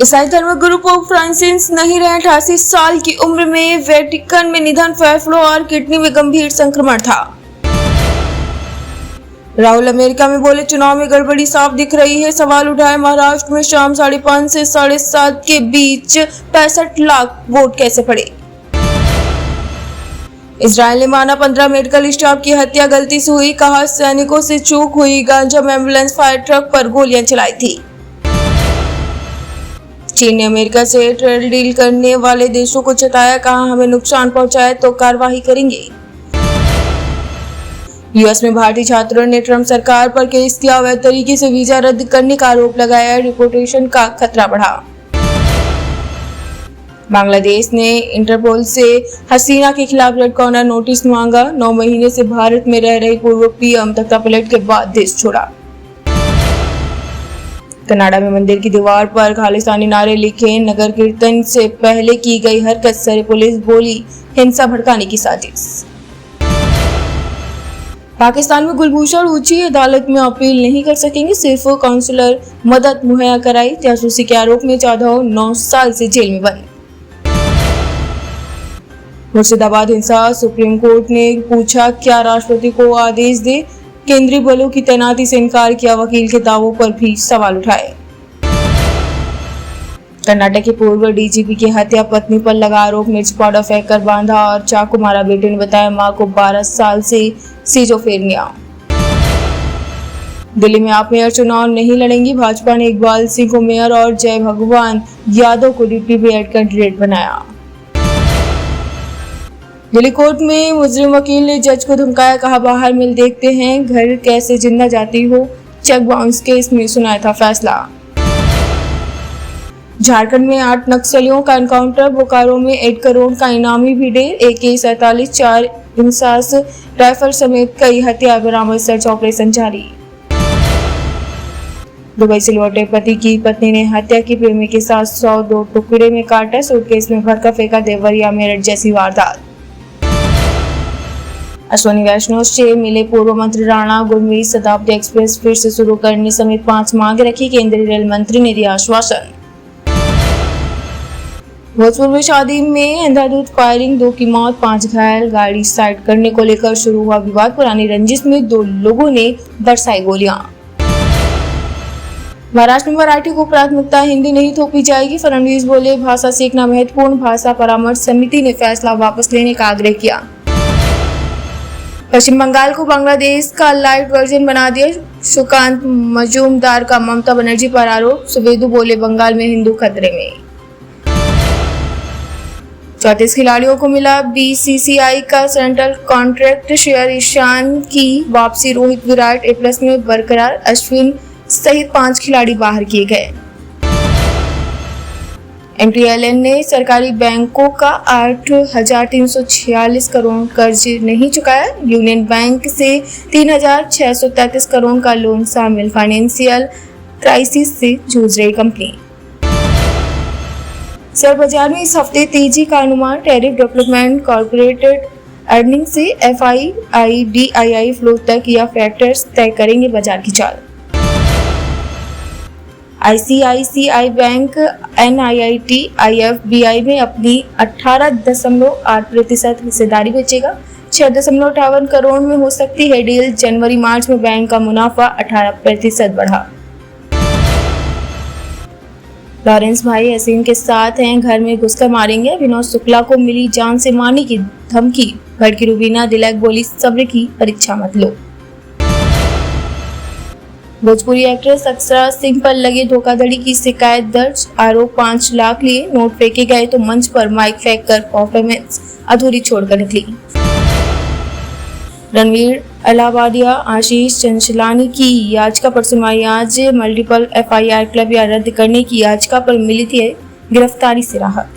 ईसाई धर्मगुरु pope Francis नहीं रहे 88 साल की उम्र में, वेटिकन में निधन। फेफड़ों और किडनी में गंभीर संक्रमण था। राहुल अमेरिका में बोले, चुनाव में गड़बड़ी साफ दिख रही है। सवाल उठाए, महाराष्ट्र में शाम 5:30 से 7:30 के बीच 65 लाख वोट कैसे पड़े। इजरायल ने माना 15 मेडिकल स्टाफ की हत्या गलती से हुई। कहा, सैनिकों से चूक हुई। गांजा में एम्बुलेंस फायर ट्रक पर गोलियां चलाई थी। चीन ने अमेरिका से ट्रेड डील करने वाले देशों को चेताया। कहा, हमें नुकसान पहुंचाए तो कार्रवाई करेंगे। यूएस में भारतीय छात्रों ने ट्रंप सरकार पर केस किया। अवैध तरीके से वीजा रद्द करने का आरोप लगाया। डिपोर्टेशन का खतरा बढ़ा। बांग्लादेश ने इंटरपोल से हसीना के खिलाफ रेड कॉर्नर नोटिस मांगा। 9 महीने से भारत में रह रही पूर्व पीएम तख्तापलट के बाद देश छोड़ा। कनाडा में मंदिर की दीवार पर खालिस्तानी नारे लिखे। नगर कीर्तन से पहले की गई हरकत से पुलिस बोली हिंसा भड़काने की साजिश। पाकिस्तान में कुलभूषण ऊंची अदालत में अपील नहीं कर सकेंगे, सिर्फ काउंसलर मदद मुहैया कराई। जासूसी के आरोप में जाधव 9 साल से जेल में बंद। मुर्शिदाबाद हिंसा, सुप्रीम कोर्ट ने पूछा क्या राष्ट्रपति को आदेश दे। केंद्रीय बलों की तैनाती से इनकार किया। वकील के दावों पर भी सवाल उठाए। कर्नाटक के पूर्व डीजीपी की हत्या, पत्नी पर लगा आरोप। मिर्च पाउडर फेंक कर बांधा और चाकू मारा। बेटे ने बताया मां को 12 साल से सिजोफ्रेनिया। दिल्ली में आप मेयर चुनाव नहीं लड़ेंगी। भाजपा ने इकबाल सिंह को मेयर और जय भगवान यादव को डिप्टी मेयर कैंडिडेट बनाया। दिल्ली कोर्ट में मुजरिम वकील ने जज को धमकाया। कहा, बाहर मिल देखते हैं घर कैसे जिंदा जाती हो। चेक बाउंस केस में सुनाया था फैसला। झारखंड में 8 नक्सलियों का एनकाउंटर। बोकारो में 8 करोड़ का इनामी भिड़े। AK-47, 4 इंसास राइफल समेत कई हथियार बरामद। सर्च ऑपरेशन जारी। दुबई से लौटे पति की पत्नी ने हत्या की। प्रेमी के साथ 102 टुकड़े में काटा। सूटकेस में भरकर फेंका। देवरिया मेरठ जैसी वारदात। अश्विनी वैष्णव से मिले पूर्व मंत्री राणा। गुरमीत शताब्दी एक्सप्रेस फिर से शुरू करने समेत 5 मांगे रखी। केंद्रीय रेल मंत्री ने दिया आश्वासन। भोजपुर में शादी में अंधाधुंध फायरिंग, 2 की मौत, 5 घायल। गाड़ी साइड करने को लेकर शुरू हुआ विवाद। पुरानी रंजिश में 2 लोगों ने बरसाई गोलियां। महाराष्ट्र में मराठी को प्राथमिकता, हिंदी नहीं थोपी जाएगी। फडणवीस बोले, भाषा सीखना महत्वपूर्ण। भाषा परामर्श समिति ने फैसला वापस लेने का आग्रह किया। पश्चिम बंगाल को बांग्लादेश का लाइट वर्जन बना दिया। सुकांत मजूमदार का ममता बनर्जी पर आरोप। सुवेदु बोले, बंगाल में हिंदू खतरे में। 34 खिलाड़ियों को मिला BCCI का सेंट्रल कॉन्ट्रैक्ट शेयर। ईशान की वापसी। रोहित विराट A+ में बरकरार। अश्विन सहित 5 खिलाड़ी बाहर किए गए। MTLN ने सरकारी बैंकों का 8,346 करोड़ कर्ज नहीं चुकाया। यूनियन बैंक से 3,633 करोड़ का लोन शामिल। फाइनेंशियल क्राइसिस से जूझ रही कंपनी। शेयर बाजार में इस हफ्ते तेजी का अनुमान। टैरिफ डेवलपमेंट, कॉर्पोरेटेड अर्निंग से FII DII फ्लो तक या फैक्टर्स तय करेंगे बाजार की चाल। ICICI बैंक NIIT IFBI में अपनी 18.8% हिस्सेदारी बेचेगा। 6.58 करोड़ में हो सकती है डील। जनवरी मार्च में बैंक का मुनाफा 18% बढ़ा। लॉरेंस भाई हसीन के साथ हैं, घर में घुसकर मारेंगे। विनोद शुक्ला को मिली जान से मारने की धमकी। भड़की रूबीना दिलक बोली, सब्र की परीक्षा मत लो। भोजपुरी एक्ट्रेस अक्षरा सिंह पर लगे धोखाधड़ी की शिकायत दर्ज। आरोप 5 लाख लिए। नोट फेंके गए तो मंच पर माइक फेंक कर परफॉर्मेंस अधूरी छोड़कर निकली। रणवीर अलाहाबादिया, आशीष चंचलानी की याचिका पर सुनवाई आज। मल्टीपल FIR क्लब या रद्द करने की याचिका पर मिली थी गिरफ्तारी से राहत।